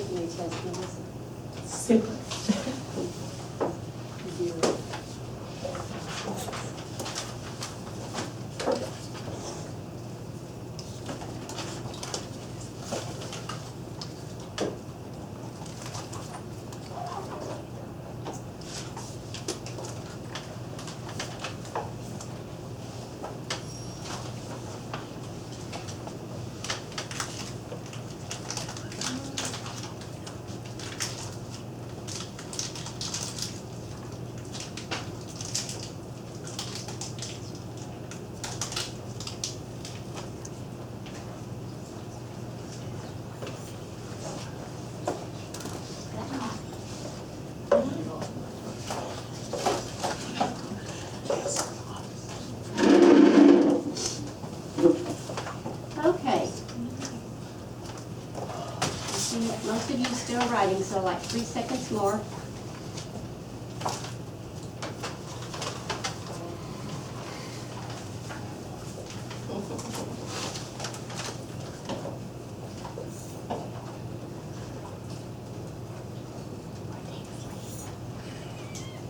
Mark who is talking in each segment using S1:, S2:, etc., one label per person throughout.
S1: taking a test, Melissa?
S2: Super.
S1: 0. Okay. I see most of you still writing, so like 3 seconds more.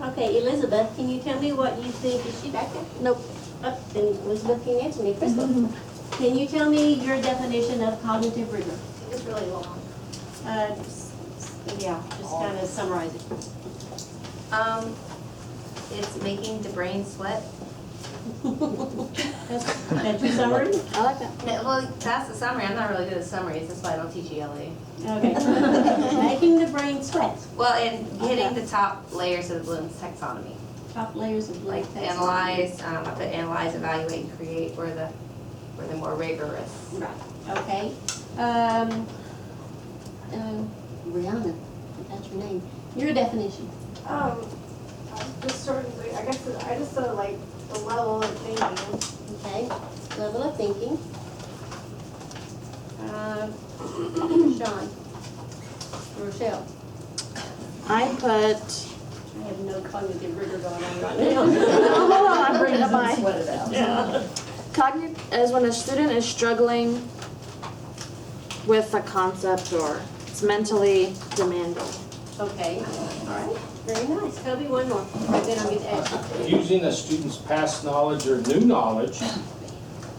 S1: Okay, Elizabeth, can you tell me what you think? Is she back there? Nope. Oh, then Elizabeth can answer me. Crystal, can you tell me your definition of cognitive rigor?
S3: It's really long.
S1: Yeah, just kind of summarize it.
S3: It's making the brain sweat.
S1: That's your summary?
S4: I like that.
S3: No, well, that's the summary. I'm not really good at summaries. That's why I don't teach ELA.
S1: Okay. Making the brain sweat.
S3: Well, and hitting the top layers of the Bloom's taxonomy.
S1: Top layers of
S3: Like
S1: Bloom's taxonomy.
S3: analyze, I put analyze, evaluate, and create were the more rigorous.
S1: Right, okay. Brianna, if that's your name. Your definition.
S5: Just sort of, I guess, I just sort of like the level of thinking.
S1: Okay. Level of thinking. Sean. Rochelle.
S4: I put,
S1: I have no cognitive rigor going on right now.
S4: hold on, I'm bringing up my.
S2: Sweat it out.
S1: Yeah.
S4: Cognitive is when a student is struggling with a concept or it's mentally demanding.
S1: Okay, all right. Very nice. Toby, one more. Right, then I'll get Ashley.
S6: Using a student's past knowledge or new knowledge,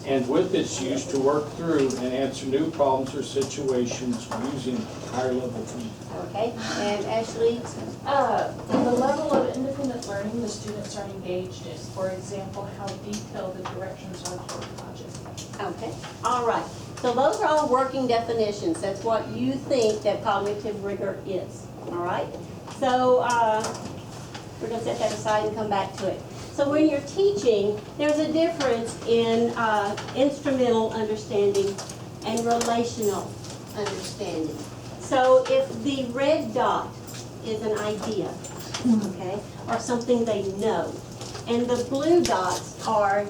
S6: and with its use to work through and answer new problems or situations using higher level thinking.
S1: Okay, and Ashley?
S2: The level of independent learning the students are engaged is, for example, how detailed the directions are for a project.
S1: Okay, all right. So those are all working definitions. That's what you think that cognitive rigor is, all right? So we're going to set that aside and come back to it. So when you're teaching, there's a difference in instrumental understanding and relational understanding. So if the red dot is an idea, okay, or something they know, and the blue dots are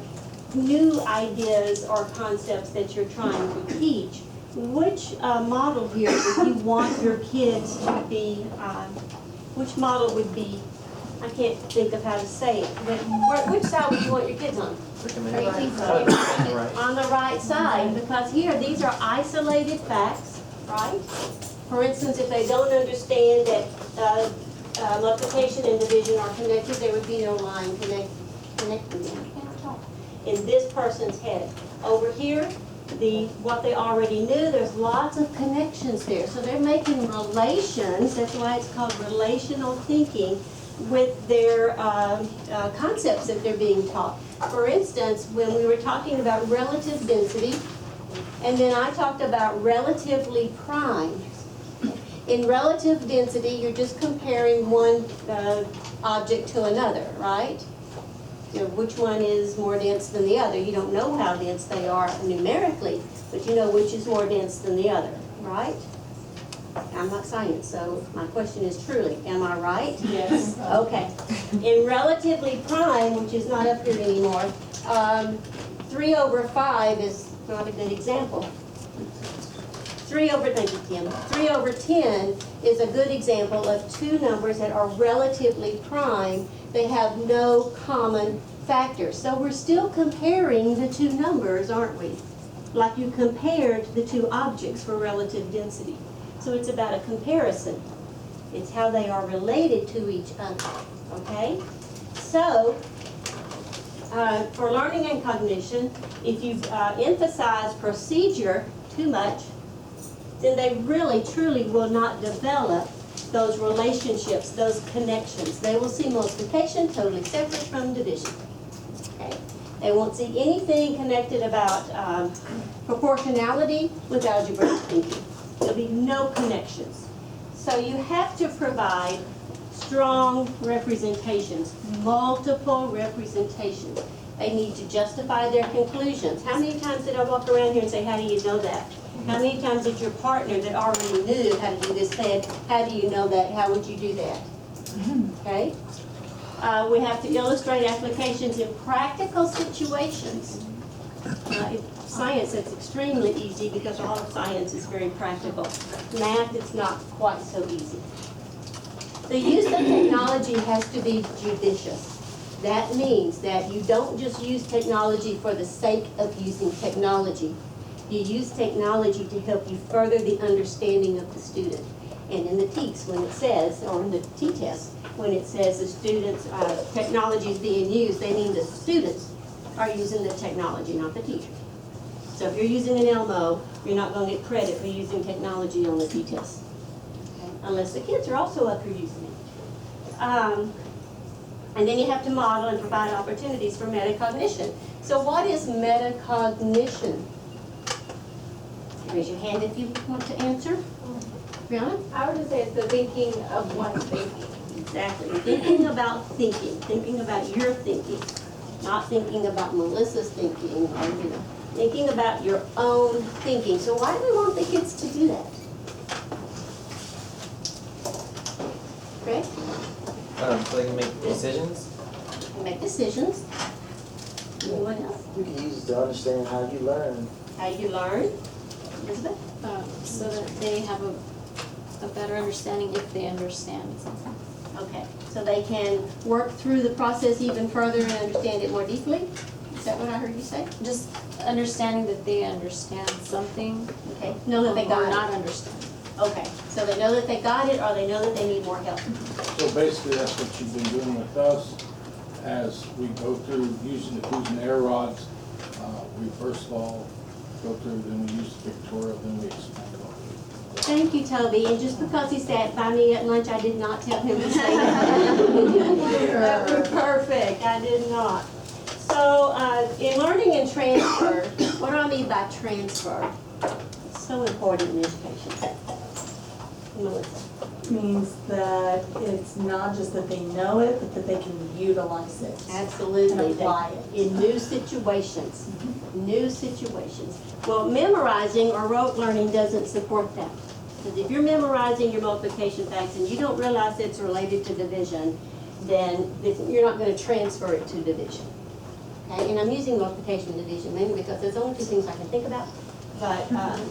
S1: new ideas or concepts that you're trying to teach, which model here would you want your kids to be, which model would be, I can't think of how to say it, but which side would you want your kids on? On the right side, because here, these are isolated facts, right? For instance, if they don't understand that multiplication and division are connected, there would be no line connecting them. In this person's head. Over here, what they already knew, there's lots of connections there. So they're making relations, that's why it's called relational thinking, with their concepts that they're being taught. For instance, when we were talking about relative density, and then I talked about relatively prime. In relative density, you're just comparing one object to another, right? You know, which one is more dense than the other. You don't know how dense they are numerically, but you know which is more dense than the other, right? I'm not science, so my question is truly, am I right?
S2: Yes.
S1: Okay. In relatively prime, which is not up here anymore, 3 over 5 is not a good example. 3 over 10 is a good example of two numbers that are relatively prime. They have no common factors. So we're still comparing the two numbers, aren't we? Like you compared the two objects for relative density. So it's about a comparison. It's how they are related to each other, okay? So, for learning and cognition, if you emphasize procedure too much, then they really, truly will not develop those relationships, those connections. They will see multiplication totally separate from division. Okay? They won't see anything connected about proportionality with algebraic thinking. There'll be no connections. So you have to provide strong representations, multiple representations. They need to justify their conclusions. How many times did I walk around here and say, how do you know that? How many times did your partner that already knew how to do this said, how do you know that? How would you do that? Okay? We have to illustrate applications in practical situations. In science, it's extremely easy because all of science is very practical. Math, it's not quite so easy. The use of technology has to be judicious. That means that you don't just use technology for the sake of using technology. You use technology to help you further the understanding of the student. And in the TEKS, when it says, or in the T-test, when it says the students, technology is being used, they mean the students are using the technology, not the teacher. So if you're using an Elmo, you're not going to get credit for using technology on the T-test. Okay? Unless the kids are also up here using it. And then you have to model and provide opportunities for metacognition. So what is metacognition? Raise your hand if you want to answer. Brianna?
S5: I would just say it's the thinking of one's thinking.
S1: Exactly. Thinking about thinking about your thinking, not thinking about Melissa's thinking, or, thinking about your own thinking. So why do we want the kids to do that? Greg?
S7: So they can make decisions.
S1: Make decisions. Anyone else?
S8: You can use it to understand how you learn.
S1: How you learn. Elizabeth?
S4: So that they have a better understanding if they understand something.
S1: Okay. So they can work through the process even further and understand it more deeply? Is that what I heard you say?
S4: Just understanding that they understand something.
S1: Okay. Know that they
S4: or
S1: got
S4: not
S1: it.
S4: understand.
S1: Okay. So they know that they got it, or they know that they need more help.
S6: So basically, that's what you've been doing with us as we go through using the coups and air rods. We first of all go through, then we use the pictorial, then we explain what we do.
S1: Thank you, Toby. And just because he sat by me at lunch, I did not tell him to say that. That was perfect. I did not. So in learning and transfer, what do I mean by transfer? It's so important in education. Melissa.
S9: Means that it's not just that they know it, but that they can utilize it.
S1: Absolutely.
S9: And apply it.
S1: In new situations. New situations. Well, memorizing or rote learning doesn't support that. Because if you're memorizing your multiplication facts and you don't realize it's related to division, then you're not going to transfer it to division. Okay? And I'm using multiplication and division mainly because there's only two things I can think about, but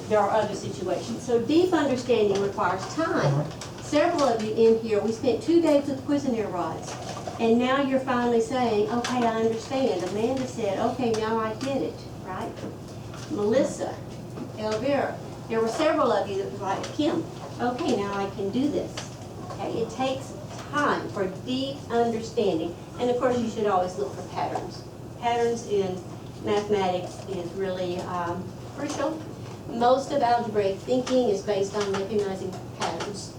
S1: there are other situations. So deep understanding requires time. Several of you in here, we spent 2 days with Cuisinart rods. And now you're finally saying, okay, I understand. Amanda said, okay, now I get it, right? Melissa, Elvira, there were several of you that was like, Kim, okay, now I can do this. Okay, it takes time for deep understanding. And of course, you should always look for patterns. Patterns in mathematics is really crucial. Most of algebraic thinking is based on recognizing patterns.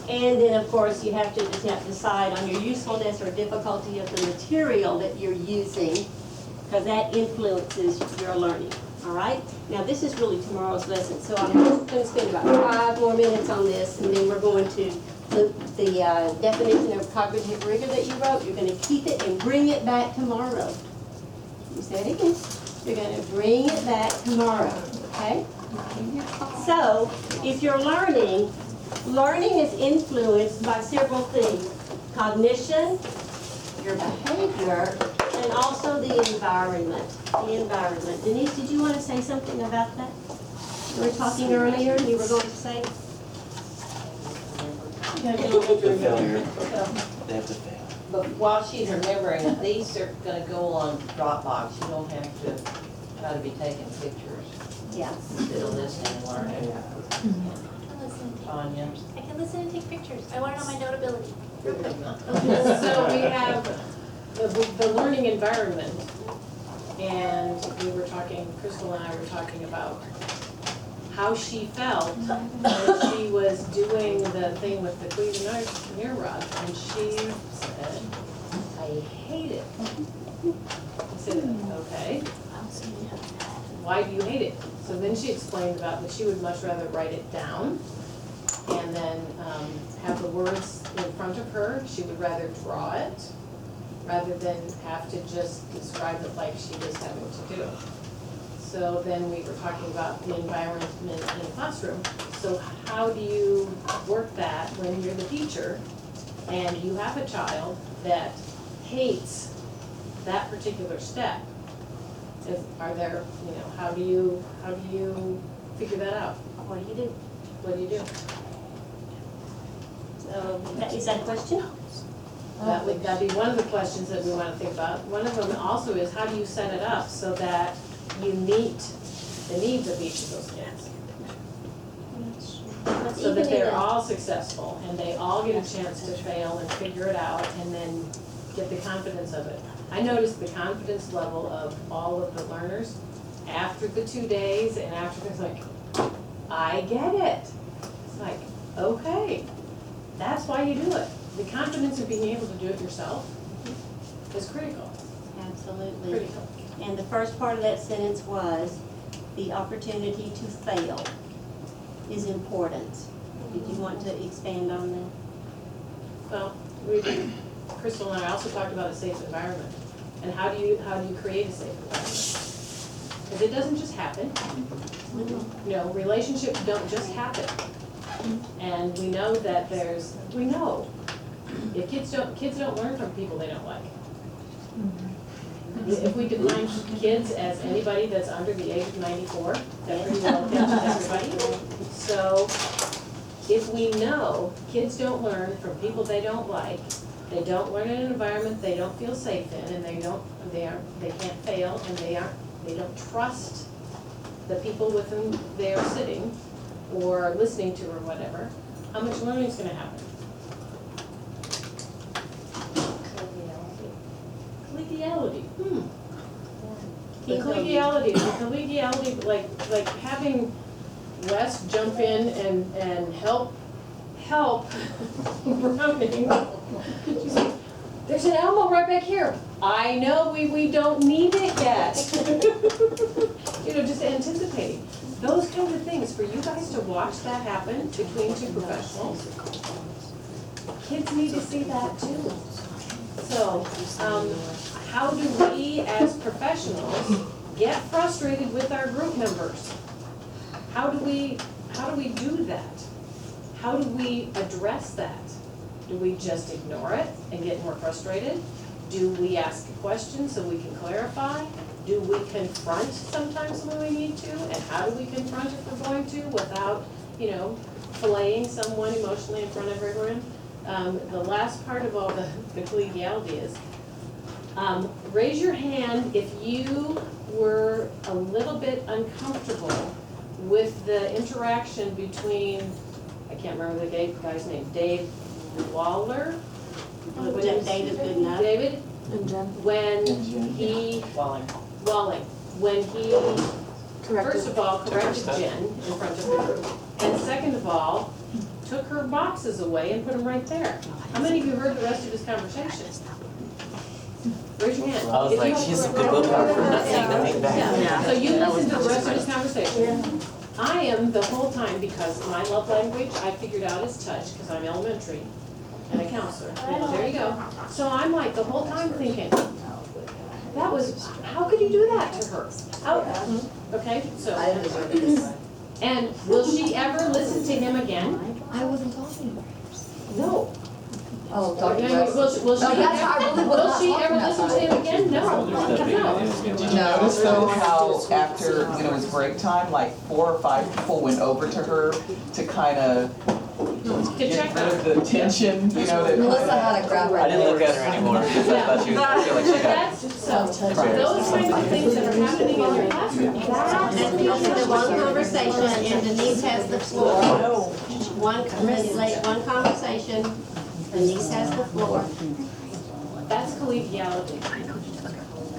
S1: And then, of course, you have to decide on your usefulness or difficulty of the material that you're using, because that influences your learning, all right? Now, this is really tomorrow's lesson, so I'm going to spend about 5 more minutes on this, and then we're going to the definition of cognitive rigor that you wrote. You're going to keep it and bring it back tomorrow. You say it again. You're going to bring it back tomorrow, okay? So, if you're learning is influenced by several things. Cognition, your behavior, and also the environment. The environment. Denise, did you want to say something about that? You were talking earlier and you were going to say?
S8: They have to fail.
S10: But while she's remembering it, these are gonna go on Dropbox. You don't have to try to be taking pictures
S1: Yeah.
S10: instead of listening and learning.
S11: I can listen and take pictures. I want to know my notability.
S12: So we have the learning environment, and we were talking, Crystal and I were talking about how she felt when she was doing the thing with the Cleveland rod, and she said, I hate it. I said, okay, why do you hate it? So then she explained about that she would much rather write it down and then have the words in front of her. She would rather draw it rather than have to just describe it like she was having to do. So then we were talking about the environment in the classroom. So how do you work that when you're the teacher and you have a child that hates that particular step? Are there, how do you figure that out?
S1: What do you do?
S12: What do you do?
S1: So, is that a question?
S12: That'd be one of the questions that we want to think about. One of them also is, how do you set it up so that you meet the needs of each of those kids? So that they're all successful and they all get a chance to fail and figure it out and then get the confidence of it. I noticed the confidence level of all of the learners after the 2 days and after it's like, I get it. It's like, okay, that's why you do it. The confidence of being able to do it yourself is critical.
S1: Absolutely.
S12: Critical.
S1: And the first part of that sentence was, the opportunity to fail is important. Did you want to expand on that?
S12: Well, Crystal and I also talked about a safe environment. And how do you create a safe environment? Because it doesn't just happen. Relationships don't just happen. And we know that if kids don't learn from people they don't like. If we define kids as anybody that's under the age of 94, that pretty well captures everybody. So if we know kids don't learn from people they don't like, they don't learn in an environment they don't feel safe in, and they can't fail, and they don't trust the people with whom they are sitting or listening to or whatever, how much learning is going to happen? Collegiality. The collegiality, like having Wes jump in and help Browning. She's like, there's an elbow right back here. I know, we don't need it yet. Just anticipating. Those kinds of things, for you guys to watch that happen between two professionals, kids need to see that too. So, how do we as professionals get frustrated with our group members? How do we do that? How do we address that? Do we just ignore it and get more frustrated? Do we ask a question so we can clarify? Do we confront sometimes when we need to? And how do we confront if we're going to without, filleting someone emotionally in front of everyone? The last part of all the collegiality is, raise your hand if you were a little bit uncomfortable with the interaction between, I can't remember the guy's name, Dave Waller?
S1: David Goodenough.
S12: David?
S4: And Jen.
S12: When he, Walling, when he, first of all, corrected Jen in front of the group, and second of all, took her boxes away and put them right there. How many of you heard the rest of his conversation? Raise your hand.
S7: I was like, she's a good willpower for not saying nothing back.
S12: Yeah. So you listen to the rest of his conversation. I am the whole time, because my love language I figured out is touch, because I'm elementary and a counselor. There you go. So I'm like the whole time thinking, how could you do that to her? Okay, so. And will she ever listen to him again?
S3: I wasn't talking.
S12: No.
S3: Oh,
S12: Will she ever listen to him again? No.
S13: Did you notice though how after, when it was break time, like 4 or 5 people went over to her to kind of get rid of the tension, that.
S3: Melissa had a grab her.
S7: I didn't look at her anymore because I thought she was gonna feel like she got.
S12: Those kinds of things that are happening in your classroom.
S1: That's the one conversation, and Denise has the floor. one conversation, Denise has the floor.
S12: That's collegiality.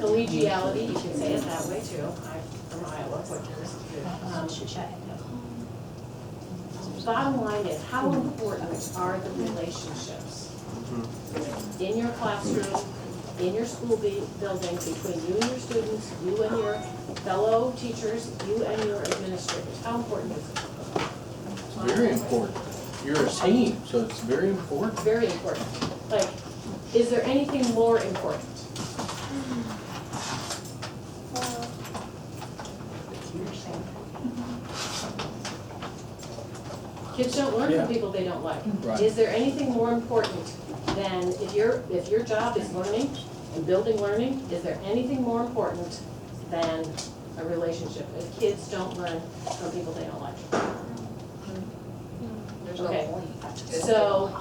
S12: Collegiality, you can say it that way too. I'm from Iowa, bottom line is, how important are the relationships in your classroom, in your school building, between you and your students, you and your fellow teachers, you and your administrators? How important is it?
S6: It's very important. You're a team, so it's very important.
S12: Very important. Like, is there anything more important? Kids don't learn from people they don't like.
S6: Right.
S12: Is there anything more important than, if your job is learning and building learning, is there anything more important than a relationship? If kids don't learn from people they don't like. Okay, so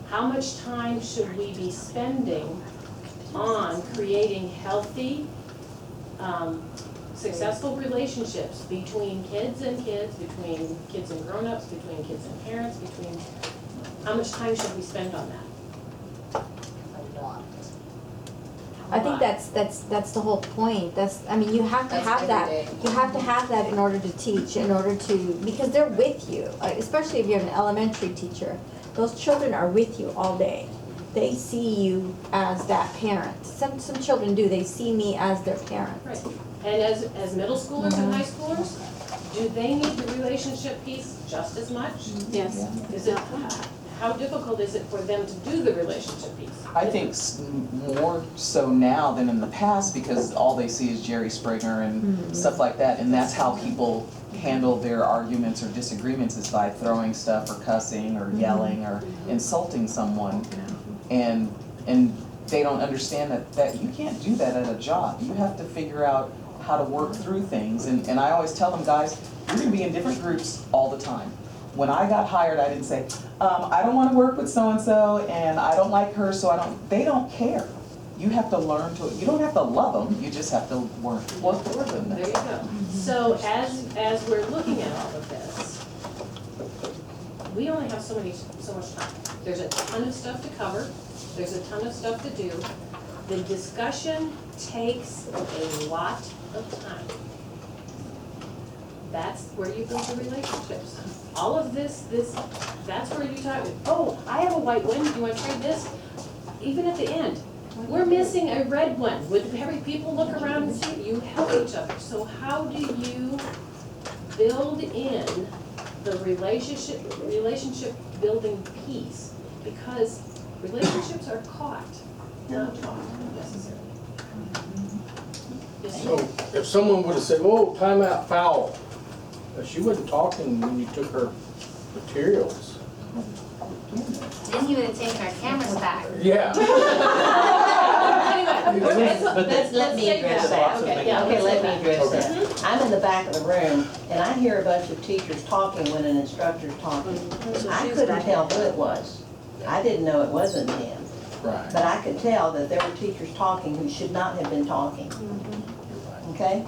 S12: how much time should we be spending on creating healthy, successful relationships between kids and kids, between kids and grown-ups, between kids and parents, how much time should we spend on that?
S14: I think that's the whole point. You have to have that. You have to have that in order to teach, because they're with you, especially if you're an elementary teacher. Those children are with you all day. They see you as that parent. Some children do, they see me as their parent.
S12: Right. And as middle schoolers and high schoolers, do they need the relationship piece just as much?
S4: Yes.
S12: How difficult is it for them to do the relationship piece?
S13: I think more so now than in the past, because all they see is Jerry Springer and stuff like that, and that's how people handle their arguments or disagreements, is by throwing stuff or cussing or yelling or insulting someone. And they don't understand that you can't do that at a job. You have to figure out how to work through things. And I always tell them, guys, you're gonna be in different groups all the time. When I got hired, I didn't say, I don't wanna work with so-and-so and I don't like her, they don't care. You have to learn you don't have to love them, you just have to work with them.
S12: There you go. So as we're looking at all of this, we only have so much time. There's a ton of stuff to cover. There's a ton of stuff to do. The discussion takes a lot of time. That's where you build the relationships. All of this, that's where you talk, oh, I have a white one, do you want to trade this? Even at the end, we're missing a red one. Would every people look around and see it? You help each other. So how do you build in the relationship building piece? Because relationships are caught, not taught necessarily.
S6: So if someone would have said, oh, timeout, foul, she wasn't talking when you took her materials.
S3: Then you would have taken our cameras back.
S6: Yeah.
S10: Let me address that. Okay, let me address that. I'm in the back of the room, and I hear a bunch of teachers talking when an instructor's talking. I couldn't tell who it was. I didn't know it wasn't him.
S6: Right.
S10: But I could tell that there were teachers talking who should not have been talking. Okay?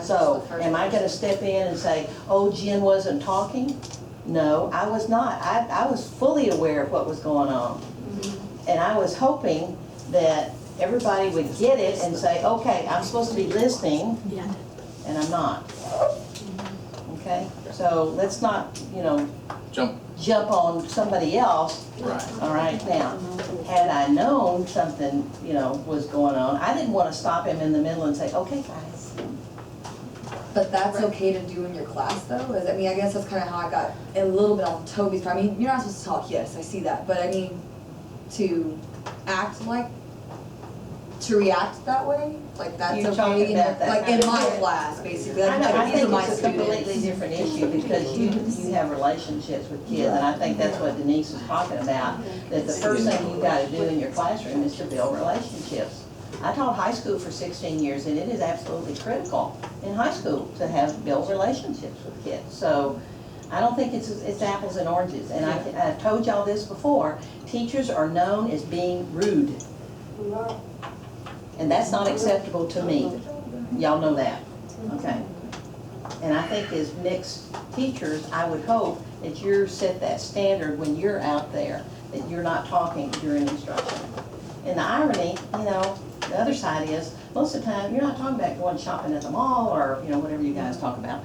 S10: So, am I gonna step in and say, oh, Jen wasn't talking? No, I was not. I was fully aware of what was going on. And I was hoping that everybody would get it and say, okay, I'm supposed to be listening, and I'm not. Okay? So let's not, jump on somebody else.
S6: Right.
S10: All right, now, had I known something, was going on, I didn't want to stop him in the middle and say, okay, guys.
S15: But that's okay to do in your class though? I guess that's kind of how I got a little bit on Toby's part. You're not supposed to talk, yes, I see that. But to act to react that way, that's
S10: You're
S15: okay,
S10: talking about that.
S15: in my class, basically.
S10: I think
S15: my
S10: it's a completely different issue because you have relationships with kids, and I think that's what Denise was talking about, that the first thing you gotta do in your classroom is to build relationships. I taught high school for 16 years, and it is absolutely critical in high school to build relationships with kids. So I don't think it's apples and oranges, and I've told y'all this before, teachers are known as being rude. And that's not acceptable to me. Y'all know that, okay? And I think as mixed teachers, I would hope that you're set that standard when you're out there, that you're not talking during instruction. And the irony, you know, the other side is, most of the time, you're not talking about going shopping at the mall or, you know, whatever you guys talk about.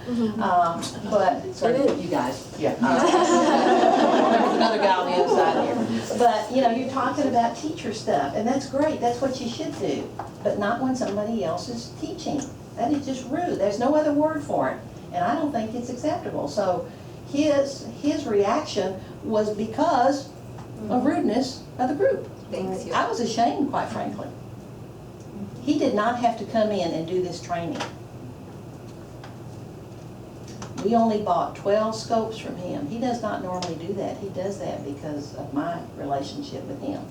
S10: But, sorry, you guys.
S13: Yeah.
S10: There's another guy on the other side here. But, you know, you're talking about teacher stuff, and that's great, that's what you should do. But not when somebody else is teaching. That is just rude, there's no other word for it. And I don't think it's acceptable. So his reaction was because of rudeness of the group.
S3: Thanks.
S10: I was ashamed, quite frankly. He did not have to come in and do this training. We only bought 12 scopes from him. He does not normally do that. He does that because of my relationship with him.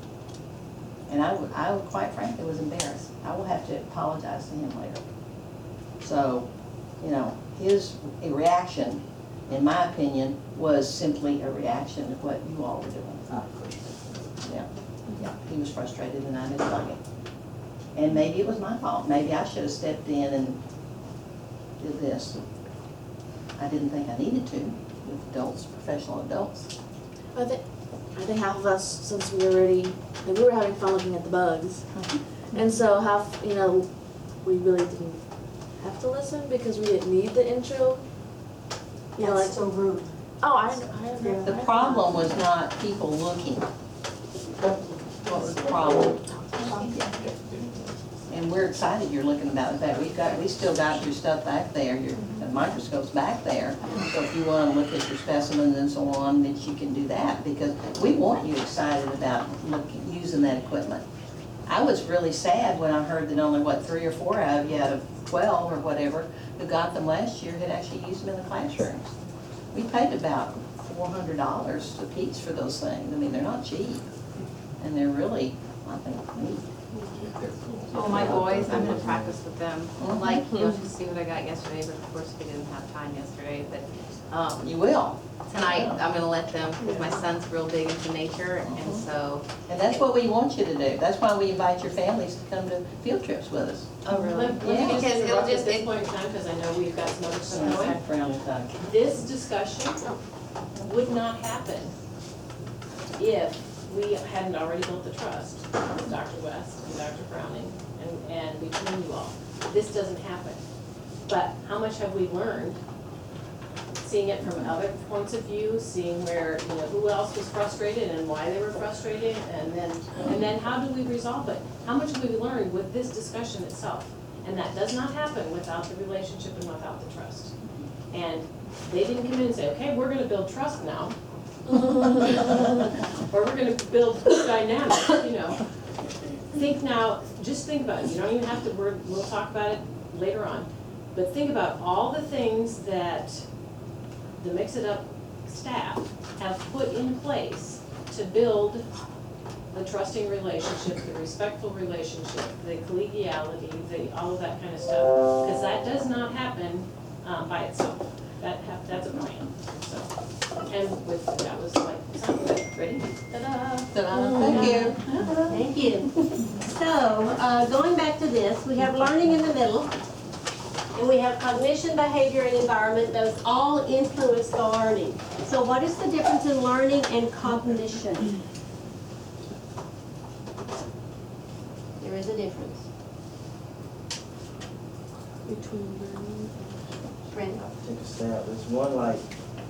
S10: And I would quite frankly was embarrassed. I will have to apologize to him later. So, you know, his reaction, in my opinion, was simply a reaction to what you all were doing. Yeah, he was frustrated and I didn't like it. And maybe it was my fault. Maybe I should have stepped in and did this. I didn't think I needed to with adults, professional adults.
S4: I think half of us, since we were having fun looking at the bugs. And so half, you know, we really didn't have to listen because we didn't need the intro. You know, like,
S1: That's so rude.
S4: oh, I know.
S10: The problem was not people looking. What was the problem? And we're excited you're looking about that. We still got your stuff back there, your microscopes back there. So if you want to look at your specimens and so on, that you can do that because we want you excited about using that equipment. I was really sad when I heard that only, 3 or 4 of you out of 12 or whatever who got them last year had actually used them in the classrooms. We paid about $400 a piece for those things. I mean, they're not cheap. And they're really, I think, neat.
S3: Oh, my boys, I'm gonna practice with them. Like, you'll just see what I got yesterday, but of course we didn't have time yesterday, but,
S10: You will.
S3: tonight, I'm gonna let them, because my son's real big into nature, and so.
S10: And that's what we want you to do. That's why we invite your families to come to field trips with us.
S3: Oh, really?
S12: Let me
S10: Yeah.
S12: just
S3: Because it'll
S12: interrupt at
S3: just-
S12: this point in time, because I know we've got some other stuff going.
S10: Brown and Tuck.
S12: This discussion would not happen if we hadn't already built the trust with Dr. West and Dr. Browning and between you all. This doesn't happen. But how much have we learned, seeing it from other points of view, seeing where, you know, who else was frustrated and why they were frustrated, and then how do we resolve it? How much have we learned with this discussion itself? And that does not happen without the relationship and without the trust. And they didn't come in and say, okay, we're gonna build trust now. Or we're gonna build dynamics, you know. Think now, just think about it, you don't even have to, we'll talk about it later on. But think about all the things that the Mix It Up staff have put in place to build the trusting relationship, the respectful relationship, the collegiality, all of that kind of stuff. Because that does not happen by itself. That's a plan, so. And with, that was like, sound good, ready? Ta-da!
S10: Ta-da. Thank you.
S1: Thank you. So, going back to this, we have learning in the middle, and we have cognition, behavior, and environment. Those all influence the learning. So what is the difference in learning and cognition? There is a difference.
S4: Between learning.
S1: Brenda?
S8: Take a stab. Is one like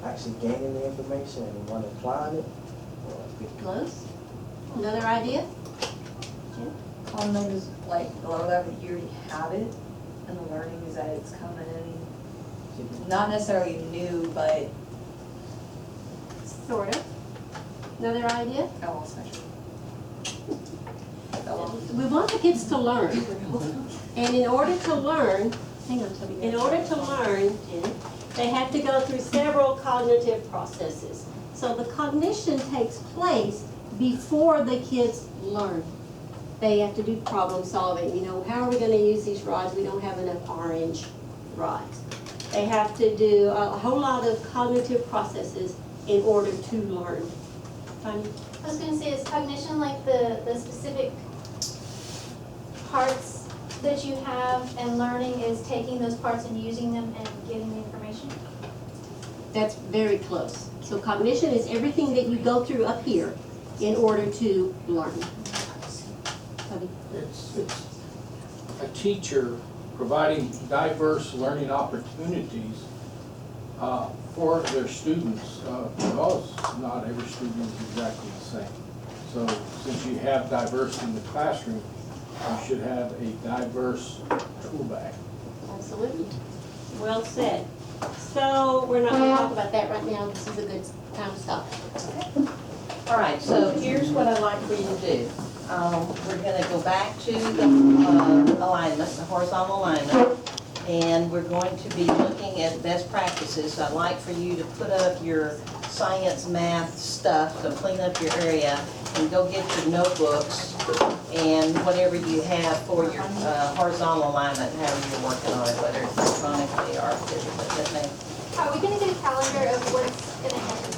S8: actually gaining the information and one applying it?
S1: Close? Another idea?
S15: Cognitive is like a lot of that you already have it, and the learning is that it's coming in, not necessarily new, but
S1: Sort of. Another idea?
S15: I lost my train.
S1: We want the kids to learn. And in order to learn, hang on, Toby. In order to learn, they have to go through several cognitive processes. So the cognition takes place before the kids learn. They have to do problem solving. You know, how are we going to use these rods? We don't have enough orange rods. They have to do a whole lot of cognitive processes in order to learn. Tanya?
S11: I was gonna say, is cognition like the specific parts that you have, and learning is taking those parts and using them and getting the information?
S1: That's very close. So cognition is everything that you go through up here in order to learn. Cody?
S6: It's a teacher providing diverse learning opportunities for their students, because not every student is exactly the same. So since you have diversity in the classroom, you should have a diverse tool bag.
S1: Absolutely. Well said. So we're not gonna talk about that right now. This is a good time to stop.
S10: All right, so here's what I'd like for you to do. We're gonna go back to the alignment, the horizontal alignment, and we're going to be looking at best practices. So I'd like for you to put up your science, math stuff, so clean up your area, and go get your notebooks and whatever you have for your horizontal alignment, however you're working on it, whether it's electronically or physically.
S11: Are we gonna get a calendar of what's gonna happen